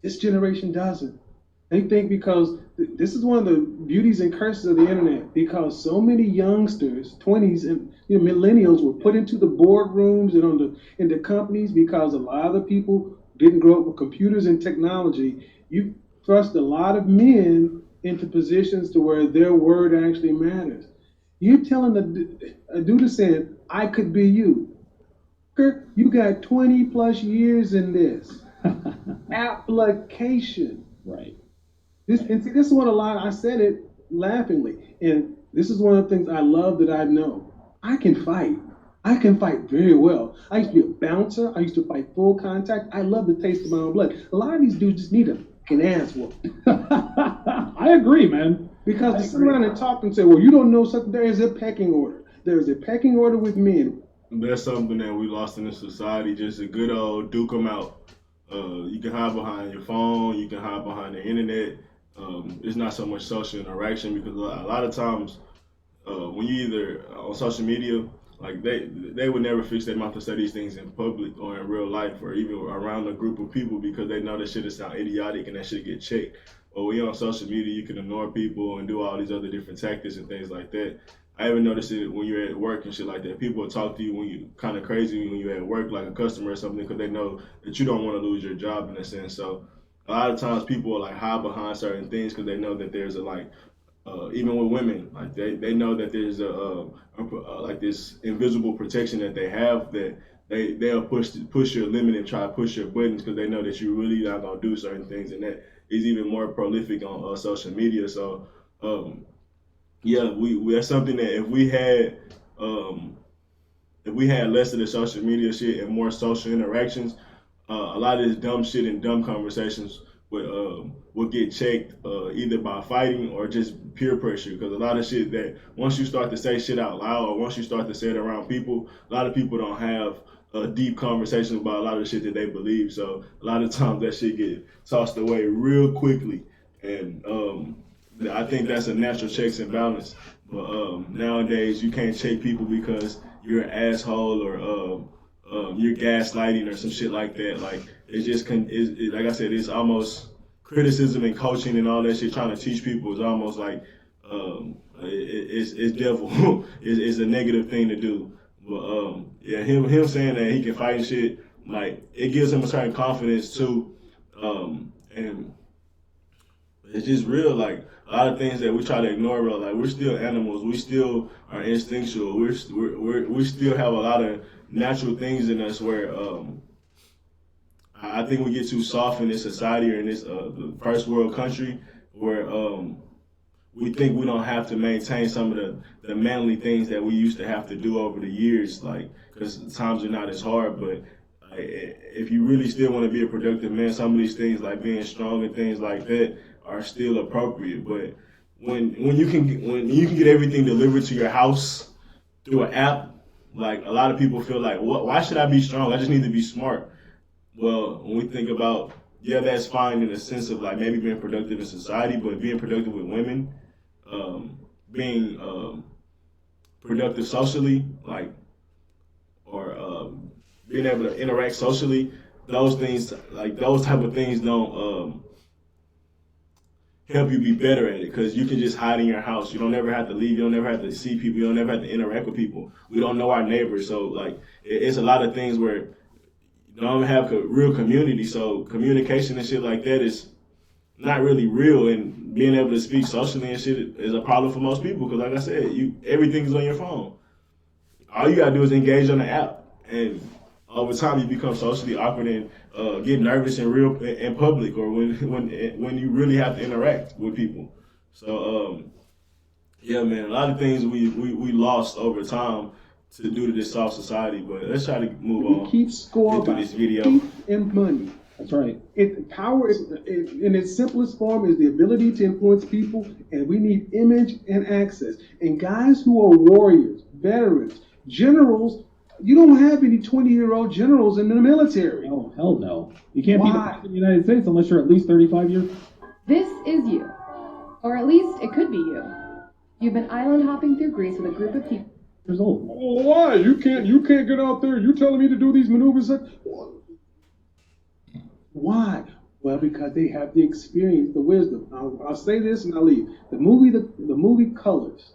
This generation doesn't. They think because this is one of the beauties and curses of the internet, because so many youngsters, 20s and millennials, were put into the boardrooms and into companies because a lot of the people didn't grow up with computers and technology. You thrust a lot of men into positions to where their word actually matters. You're telling a dude saying, I could be you. Kirk, you got 20 plus years in this. Application. Right. This is what I said it laughingly. And this is one of the things I love that I know. I can fight. I can fight very well. I used to be a bouncer. I used to fight full contact. I love the taste of my own blood. A lot of these dudes just need an ass whoop. I agree, man. Because they sit around and talk and say, well, you don't know something. There is a pecking order. There is a pecking order with men. That's something that we lost in the society, just a good old duke 'em out. You can hide behind your phone. You can hide behind the internet. It's not so much social interaction, because a lot of times when you either on social media, like they would never fix their mouth to say these things in public or in real life or even around a group of people, because they know that shit is sound idiotic and that shit get checked. But when you're on social media, you can ignore people and do all these other different tactics and things like that. I even noticed it when you're at work and shit like that. People will talk to you when you kind of crazy when you're at work, like a customer or something, because they know that you don't want to lose your job in a sense. So a lot of times people will like hide behind certain things because they know that there's a even with women, like they know that there's like this invisible protection that they have, that they'll push your limit and try to push your buttons because they know that you're really not gonna do certain things, and that is even more prolific on social media. So yeah, we that's something that um, if we had less of the social media shit and more social interactions, a lot of this dumb shit and dumb conversations would get checked either by fighting or just peer pressure. Because a lot of shit that once you start to say shit out loud or once you start to say it around people, a lot of people don't have a deep conversation about a lot of the shit that they believe. So a lot of times that shit get tossed away real quickly, and I think that's a natural checks and balance. But nowadays you can't check people because you're an asshole or you're gaslighting or some shit like that. Like it's just like I said, it's almost criticism and coaching and all that shit. Trying to teach people is almost like it's devil. It's a negative thing to do. But yeah, him saying that he can fight and shit, like it gives him a certain confidence too. And it's just real. Like a lot of things that we try to ignore, bro. Like we're still animals. We still are instinctual. We still have a lot of natural things in us where I think we get too soft in this society or in this the first world country where we think we don't have to maintain some of the manly things that we used to have to do over the years, like because times are not as hard. But if you really still want to be a productive man, some of these things like being strong and things like that are still appropriate. But when you can get everything delivered to your house through an app, like a lot of people feel like, why should I be strong? I just need to be smart. Well, when we think about, yeah, that's fine in the sense of like maybe being productive in society, but being productive with women, being productive socially, like, or being able to interact socially, those things, like those type of things don't help you be better at it because you can just hide in your house. You don't ever have to leave. You don't ever have to see people. You don't ever have to interact with people. We don't know our neighbors. So, like, it's a lot of things where you don't have real community. So, communication and shit like that is not really real. And being able to speak socially and shit is a problem for most people because, like I said, everything is on your phone. All you gotta do is engage on the app, and over time you become socially awkward and get nervous in public or when you really have to interact with people. So yeah, man, a lot of things we lost over time to due to this soft society. But let's try to move on. Keep score Get through by this video. faith and money. That's right. Power in its simplest form is the ability to influence people, and we need image and access. And guys who are warriors, veterans, generals, you don't have any 20-year-old generals in the military. Oh, hell no. You can't be the Why? president of the United States unless you're at least 35 years. This is you. Or at least it could be you. You've been island hopping through Greece with a group of people. Years old. Oh, why? You can't get out there. You telling me to do these maneuvers? Why? Well, because they have the experience, the wisdom. I'll say this and I'll leave. The movie Colors.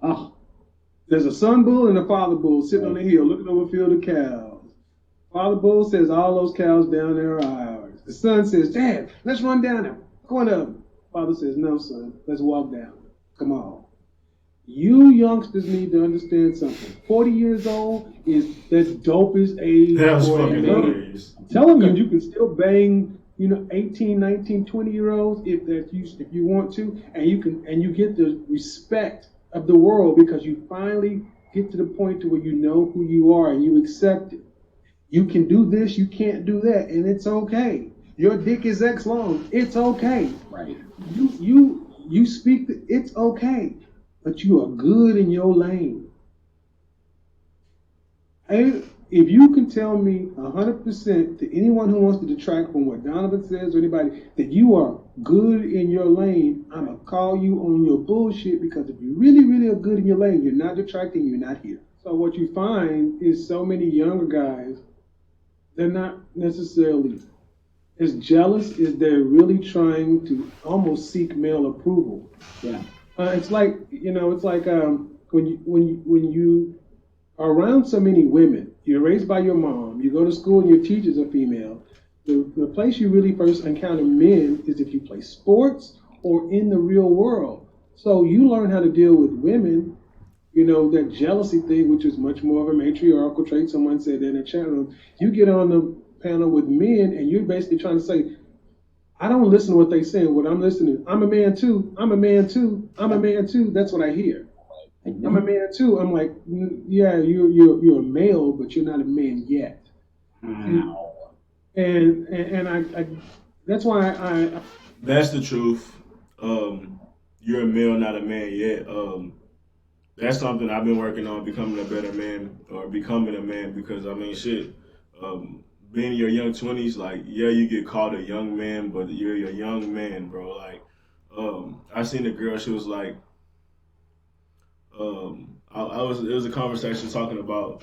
Ah, there's a son bull and a father bull sitting on the hill looking over a field of cows. Father bull says, all those cows down there are ours. The son says, Dad, let's run down there. Go on up. Father says, no, son, let's walk down. Come on. You youngsters need to understand something. 40 years old is the dopest age. That was for a fucking man. hilarious. I'm telling Because you. you can still bang, 18, 19, 20-year-olds if you want to, and you get the respect of the world because you finally get to the point to where you know who you are and you accept it. You can do this, you can't do that, and it's okay. Your dick is X long, it's okay. Right. You speak, it's okay, but you are good in your lane. And if you can tell me 100% to anyone who wants to detract from what Donovan says or anybody that you are good in your lane, I'm going to call you on your bullshit because if you really, really are good in your lane, you're not detracting, you're not here. So what you find is so many younger guys, they're not necessarily as jealous as they're really trying to almost seek male approval. Yeah. It's like, when you are around so many women, you're raised by your mom, you go to school and your teachers are female, the place you really first encounter men is if you play sports or in the real world. So you learn how to deal with women, that jealousy thing, which is much more of a matriarchal trait. Someone said that in the chat room. You get on the panel with men and you're basically trying to say, I don't listen to what they saying. What I'm listening, I'm a man too. I'm a man too. I'm a man too. That's what I hear. I'm a man too. I'm like, yeah, you're a male, but you're not a man yet. And I that's why That's the truth. You're a male, not a man yet. That's something I've been working on, becoming a better man or becoming a man, because I mean, shit. Being in your young 20s, like, yeah, you get called a young man, but you're a young man, bro. Like, I seen a girl. She was like, I was. It was a conversation talking about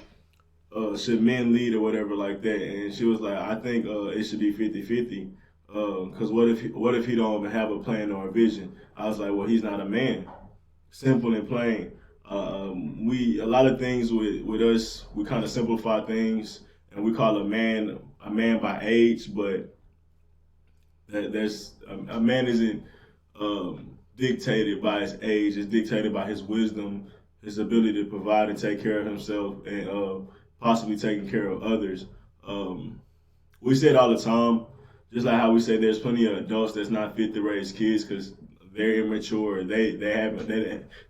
should men lead or whatever like that, and she was like, I think it should be 50-50. Because what if he don't even have a plan or a vision? I was like, well, he's not a man. Simple and plain. We a lot of things with us, we kind of simplify things, and we call a man by age, but there's a man isn't dictated by his age. It's dictated by his wisdom, his ability to provide and take care of himself, and possibly taking care of others. Um, we say it all the time, just like how we say there's plenty of adults that's not fit to raise kids because they're immature. They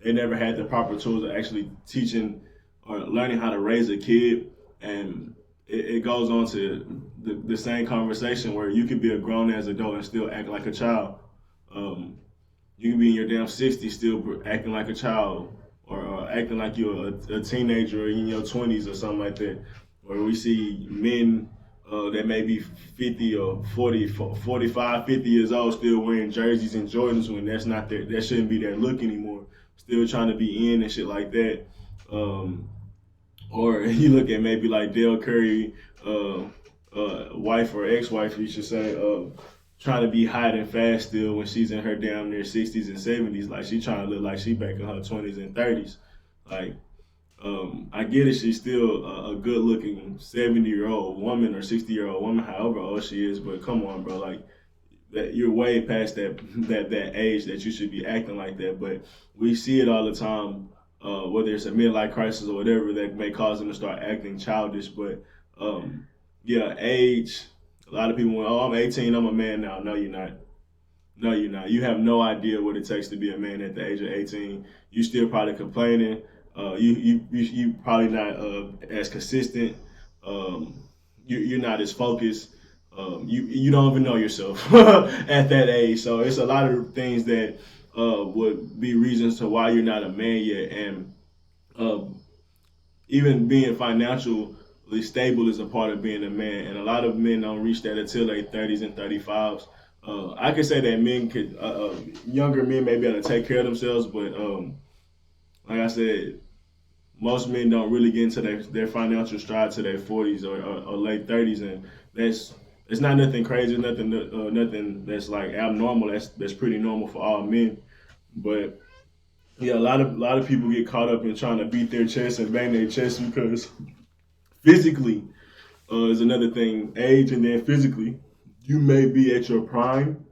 never had the proper tools of actually teaching or learning how to raise a kid, and it goes on to the same conversation where you can be a grown as adult and still act like a child. Um, you can be in your damn 60s still acting like a child, or acting like you're a teenager in your 20s or something like that. Where we see men that may be 50 or 40, 45, 50 years old still wearing jerseys and Jordans when that shouldn't be their look anymore. Still trying to be in and shit like that. Or you look at maybe like Dale Curry, wife or ex-wife, you should say, trying to be hot and fast still when she's in her damn near 60s and 70s. Like, she trying to look like she back in her 20s and 30s. Like, I get it. She's still a good-looking 70-year-old woman or 60-year-old woman, however old she is. But come on, bro. Like, that you're way past that age that you should be acting like that. But we see it all the time, whether it's a midlife crisis or whatever that may cause them to start acting childish. But yeah, age. A lot of people went, "Oh, I'm 18. I'm a man now." No, you're not. No, you're not. You have no idea what it takes to be a man at the age of 18. You still probably complaining. You probably not as consistent. You're not as focused. You don't even know yourself at that age. So it's a lot of things that would be reasons to why you're not a man yet. And um, even being financially stable is a part of being a man. And a lot of men don't reach that until their 30s and 35s. I could say that younger men may be able to take care of themselves, but like I said, most men don't really get into their financial stride to their 40s or late 30s, and it's not nothing crazy, nothing that's like abnormal. That's pretty normal for all men. But yeah, a lot of people get caught up in trying to beat their chest and bang their chest because physically is another thing. Age and then physically, you may be at your prime,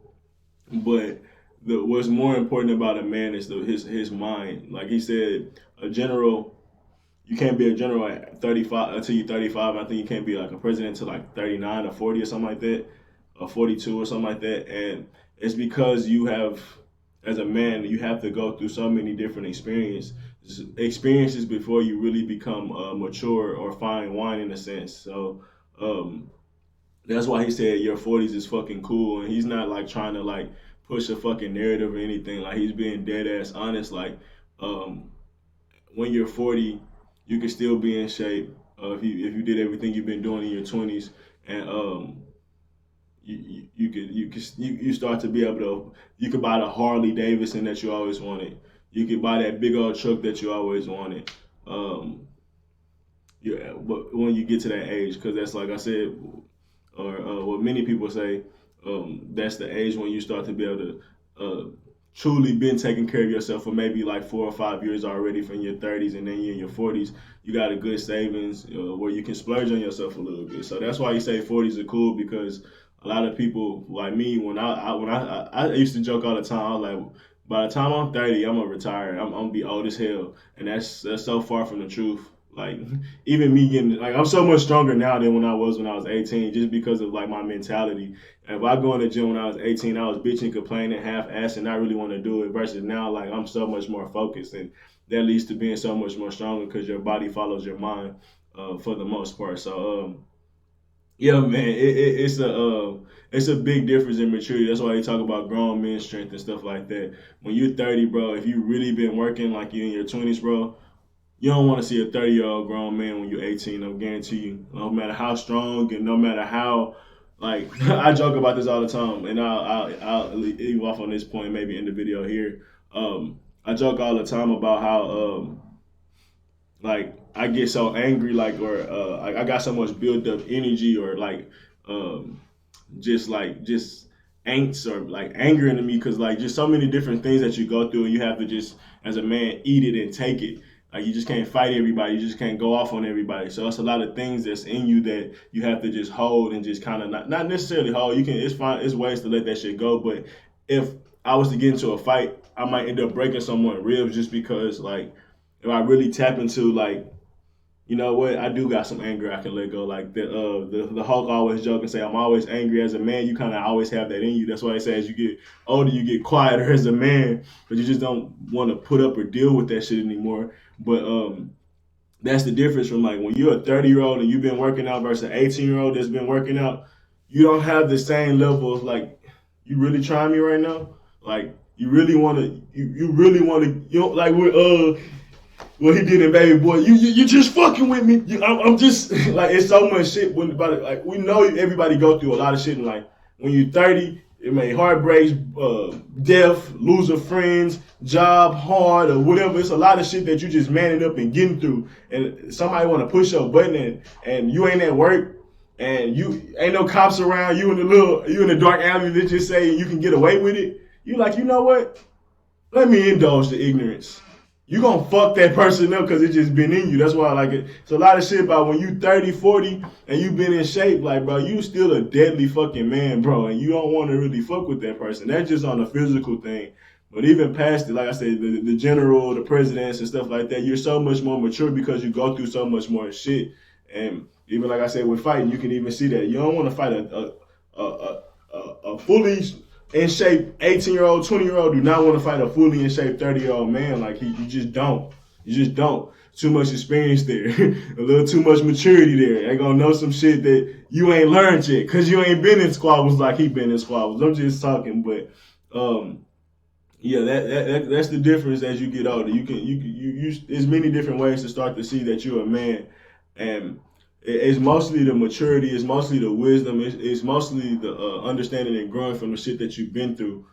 but what's more important about a man is his mind. Like he said, a general. You can't be a general at 35 until you're 35. I think you can't be like a president until like 39 or 40 or something like that, or 42 or something like that. And it's because you have, as a man, you have to go through so many different experiences before you really become mature or fine wine in a sense. So that's why he said your 40s is fucking cool, and he's not like trying to like push a fucking narrative or anything. Like, he's being dead ass honest. Like, um, when you're 40, you can still be in shape if you did everything you've been doing in your 20s, and you start to be able to, you can buy the Harley Davidson that you always wanted. You can buy that big old truck that you always wanted. Yeah, but when you get to that age, because that's like I said, or what many people say, that's the age when you start to be able to truly been taking care of yourself for maybe like 4 or 5 years already from your 30s, and then you're in your 40s. You got a good savings where you can splurge on yourself a little bit. So that's why you say 40s are cool, because a lot of people like me, when I used to joke all the time, I was like, by the time I'm 30, I'm gonna retire. I'm gonna be old as hell, and that's so far from the truth. Like even me getting like I'm so much stronger now than when I was 18, just because of like my mentality. If I go in the gym when I was 18, I was bitching, complaining, half-assed, and not really want to do it. Versus now, like I'm so much more focused, and that leads to being so much more stronger because your body follows your mind for the most part. So yeah, man, it's a big difference in maturity. That's why they talk about grown men strength and stuff like that. When you're 30, bro, if you really been working like you in your 20s, bro, you don't want to see a 30-year-old grown man when you're 18. I guarantee you. No matter how strong and no matter how, like, I joke about this all the time, and I'll leave off on this point maybe in the video here. I joke all the time about how like I get so angry, like, or I got so much built up energy, or um, just angst or like anger into me, because like just so many different things that you go through, and you have to just as a man eat it and take it. Like you just can't fight everybody, you just can't go off on everybody. So it's a lot of things that's in you that you have to just hold and just kind of not necessarily hold. You can, it's fine, it's ways to let that shit go. But if I was to get into a fight, I might end up breaking someone's ribs just because like if I really tap into like, you know what? I do got some anger I can let go. Like the Hulk always joke and say, "I'm always angry." As a man, you kind of always have that in you. That's why they say as you get older, you get quieter as a man, but you just don't want to put up or deal with that shit anymore. But that's the difference from like when you're a 30-year-old and you've been working out versus an 18-year-old that's been working out. You don't have the same level of like, you really trying me right now? Like you really want to, you really want to, you know, like with what he did in Baby Boy, you just fucking with me. I'm just like, it's so much shit when about it. Like we know everybody go through a lot of shit, and like when you're 30, it may heartbreaks, death, losing friends, job hard or whatever. It's a lot of shit that you just manning up and getting through, and somebody want to push your button, and you ain't at work, and you ain't no cops around. You in the dark alley that just say you can get away with it. You like, you know what? Let me indulge the ignorance. You gonna fuck that person up because it just been in you. That's why I like it. It's a lot of shit about when you 30, 40, and you been in shape, like, bro, you still a deadly fucking man, bro, and you don't want to really fuck with that person. That's just on a physical thing. But even past it, like I said, the general, the presidents and stuff like that, you're so much more mature because you go through so much more shit. And even like I said, with fighting, you can even see that. You don't want to fight a fully in shape 18-year-old, 20-year-old do not want to fight a fully in shape 30-year-old man. Like you just don't. You just don't. Too much experience there. A little too much maturity there. They gonna know some shit that you ain't learned yet because you ain't been in squabbles like he been in squabbles. I'm just talking, but yeah, that's the difference as you get older. You there's many different ways to start to see that you're a man, and it's mostly the maturity, it's mostly the wisdom, it's mostly the understanding and growing from the shit that you've been through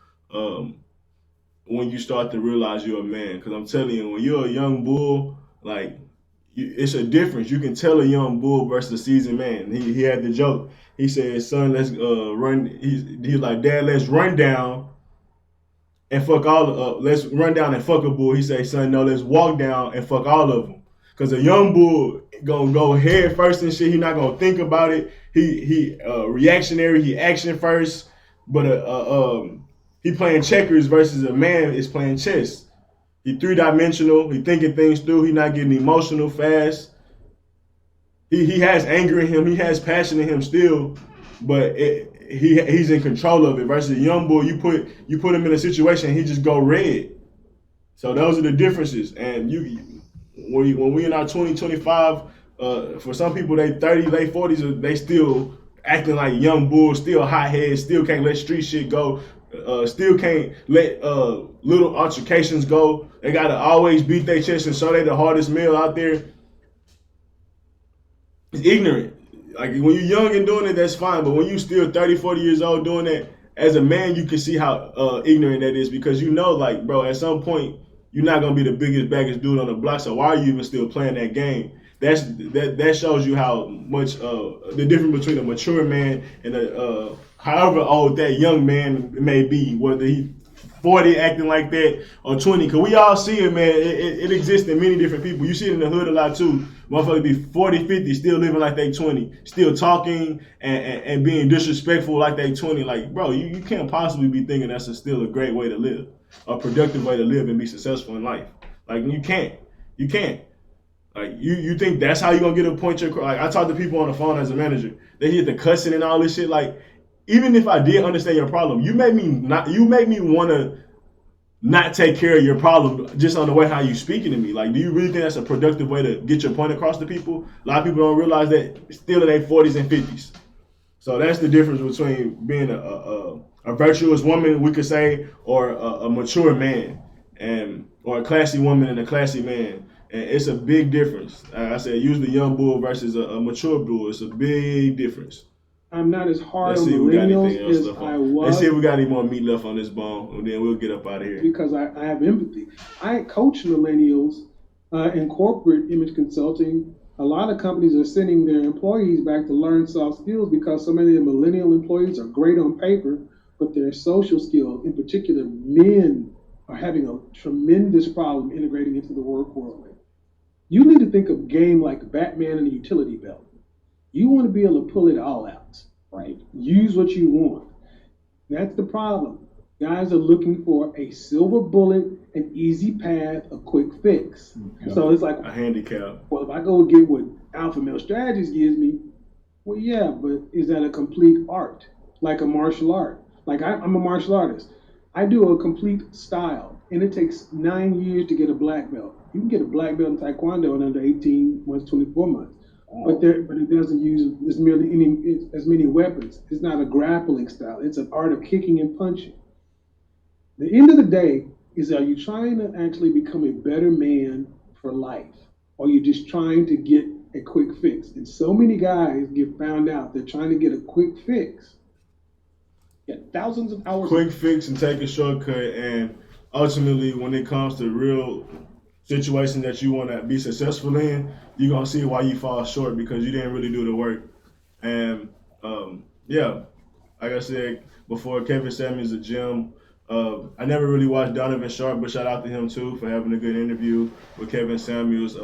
when you start to realize you're a man. Because I'm telling you, when you're a young bull, like, it's a difference. You can tell a young bull versus a seasoned man. He had the joke. He said, son, let's run. He's like, Dad, let's run down and fuck let's run down and fuck a bull. He said, son, no, let's walk down and fuck all of them. Cause a young bull gonna go head first and shit. He not gonna think about it. He reactionary. He action first. But he playing checkers versus a man is playing chess. He 3-dimensional. He thinking things through. He not getting emotional fast. He has anger in him. He has passion in him still, but he's in control of it. Versus a young bull, you put him in a situation, he just go red. So those are the differences. And when we in our 20, 25, for some people they 30, late 40s, they still acting like young bulls, still hot heads, still can't let street shit go, still can't let little altercations go. They gotta always beat their chest and show they the hardest male out there. It's ignorant. Like when you're young and doing it, that's fine. But when you still 30, 40 years old doing that, as a man, you can see how ignorant that is, because you know, like, bro, at some point, you're not gonna be the biggest, baddest dude on the block. So why are you even still playing that game? That shows you how much the difference between a mature man and a however old that young man may be, whether he 40 acting like that or 20. Because we all see it, man. It exists in many different people. You see it in the hood a lot too. Motherfuckers be 40, 50, still living like they 20, still talking and being disrespectful like they 20. Like, bro, you can't possibly be thinking that's still a great way to live, a productive way to live and be successful in life. Like, you can't. Like you think that's how you gonna get a point your like I talk to people on the phone as a manager. They hit the cussing and all this shit. Like even if I did understand your problem, you make me wanna not take care of your problem just on the way how you speaking to me. Like, do you really think that's a productive way to get your point across to people? A lot of people don't realize that still in their 40s and 50s. So that's the difference between being a virtuous woman, we could say, or a mature man, and or a classy woman and a classy man. And it's a big difference. Like I said, use the young bull versus a mature bull. It's a big difference. I'm not as hard Let's on see if we got millennials anything else as left I on. was. Let's see if we got any more meat left on this bone, and then we'll get up out of here. Because I have empathy. I coach millennials in corporate image consulting. A lot of companies are sending their employees back to learn soft skills because so many of the millennial employees are great on paper, but their social skills, in particular, men are having a tremendous problem integrating into the work world. You need to think of game like Batman and a utility belt. You want to be able to pull it all out, right? Use what you want. That's the problem. Guys are looking for a silver bullet, an easy path, a quick fix. Yeah. So it's like a handicap. Well, if I go get what Alpha Male Strategies gives me, well, yeah, but is that a complete art? Like a martial art? Like I'm a martial artist. I do a complete style, and it takes 9 years to get a black belt. You can get a black belt in Taekwondo in under 18 months, 24 months. But it doesn't use as many weapons. It's not a grappling style. It's an art of kicking and punching. The end of the day is, are you trying to actually become a better man for life? Or are you just trying to get a quick fix? And so many guys get found out they're trying to get a quick fix. Get thousands of hours. Quick fix and take a shortcut, and ultimately, when it comes to real situation that you want to be successful in, you're gonna see why you fall short because you didn't really do the work. And yeah, like I said before, Kevin Samuels, a gem. I never really watched Donovan Sharp, but shout out to him too for having a good interview with Kevin Samuels.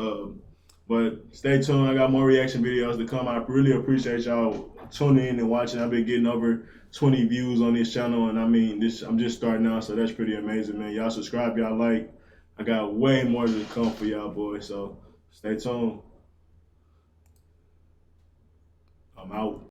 But stay tuned. I got more reaction videos to come. I really appreciate y'all tuning in and watching. I've been getting over 20 views on this channel, and I mean, I'm just starting out, so that's pretty amazing, man. Y'all subscribe, y'all like. I got way more to come for y'all, boys. So stay tuned. I'm out.